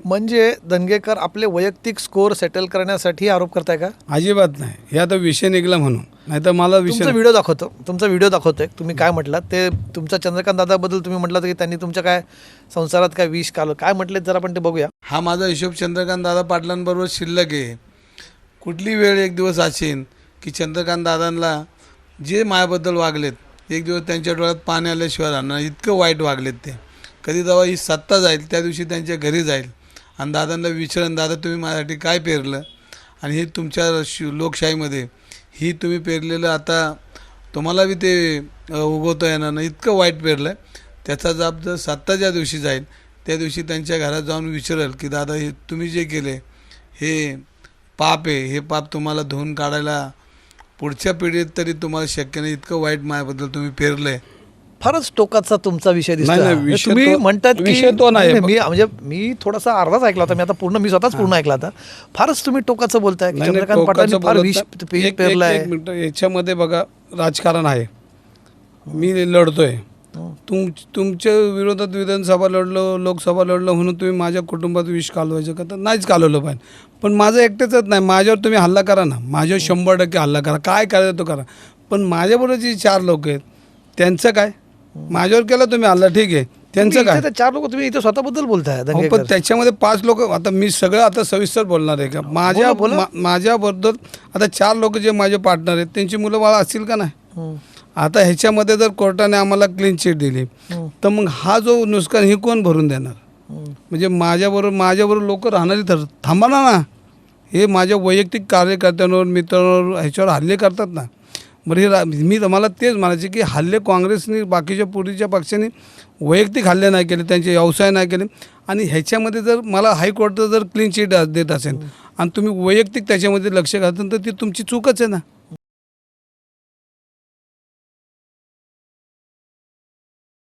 म्हणजे दंगेकर आपले वैयक्तिक स्कोअर सेटल करण्यासाठी आरोप करताय का? अजिबात नाही. हे आता विषय निघाला म्हणून, नाही तर मला तुमचा व्हिडिओ दाखवतो, तुमचा व्हिडिओ दाखवतोय. तुम्ही काय म्हटलात ते तुमच्या चंद्रकांत दादाबद्दल तुम्ही म्हटलात की त्यांनी तुमच्या काय संसारात काय विष कालं, काय म्हटलेत जरा आपण ते बघूया. हा माझा हिशोब चंद्रकांत दादा पाटलांबरोबर शिल्लक आहे. कुठली वेळ एक दिवस असेल की चंद्रकांत दादांना जे माझ्याबद्दल वागलेत, एक दिवस त्यांच्या डोळ्यात पाणी आल्याशिवाय राहणार, इतकं वाईट वागलेत ते. कधी जेव्हा ही सत्ता जाईल त्या दिवशी त्यांच्या घरी जाईल आणि दादांना विचारेन, दादा तुम्ही माझ्यासाठी काय पेरलं आणि हे तुमच्या लोकशाहीमध्ये ही तुम्ही पेरलेलं आता तुम्हाला बी ते उगवता येणार नाही, इतकं वाईट पेरलं आहे. त्याचा जाब जर सत्ता ज्या दिवशी जाईल त्या दिवशी त्यांच्या घरात जाऊन विचारेल की दादा हे तुम्ही जे केले हे पाप आहे, हे पाप तुम्हाला धुवून काढायला पुढच्या पिढीत तरी तुम्हाला शक्य नाही, इतकं वाईट माझ्याबद्दल तुम्ही पेरलं आहे. फारच टोकाचा तुमचा विषय नाही, दिसतो. विषय तुम्ही तो- म्हणतात की विषय तो नाही. मी थोडासा अर्धाच ऐकला होता, मी आता पूर्ण मी स्वतःच पूर्ण ऐकला होता. फारच तुम्ही टोकाचं बोलताय की नाही, नाही, चंद्रकांत पाटलांनी टोकाचं फार बोलत विष नाही. एक पेरलाय. मिनिट, याच्यामध्ये बघा राजकारण आहे. मी लढतोय, तुमच्या विरोधात विधानसभा लढलो, लोकसभा लढलो म्हणून तुम्ही माझ्या कुटुंबात विष कालवायचं का? तर नाहीच कालवलं पाहिजे. पण माझं एकट्याचंच नाही, माझ्यावर तुम्ही हल्ला करा ना, माझ्यावर 100% हल्ला करा, काय करायचं तो करा. पण माझ्याबरोबर जी 4 लोक आहेत त्यांचं काय? माझ्यावर केला तुम्ही हल्ला, ठीक आहे, त्यांचं काय? 4 लोक तुम्ही इथे स्वतःबद्दल बोलताय हो, दंगेकर. पण त्याच्यामध्ये 5 लोक, आता मी सगळं आता सविस्तर बोलणार आहे का? बोला. माझ्याबद्दल आता 4 लोक जे माझे पार्टनर आहेत त्यांची मुलं बाळा असतील का नाही? हं. आता ह्याच्यामध्ये जर कोर्टाने आम्हाला क्लीन चिट दिली तर मग हा जो नुकसान ही कोण भरून देणार? म्हणजे माझ्याबरोबर लोक राहणारी थांबा ना. हे माझ्या वैयक्तिक कार्यकर्त्यांवर, मित्रांवर ह्याच्यावर हल्ले करतात ना. बरं हे मी मला तेच म्हणायचे की हल्ले काँग्रेसने बाकीच्या पूर्वीच्या पक्षांनी वैयक्तिक हल्ले नाही केले, त्यांचे व्यवसाय नाही केले. आणि ह्याच्यामध्ये जर मला हायकोर्ट जर क्लीन चिट देत असेल आणि तुम्ही वैयक्तिक त्याच्यामध्ये लक्ष घालता तर ती तुमची चूकच आहे ना.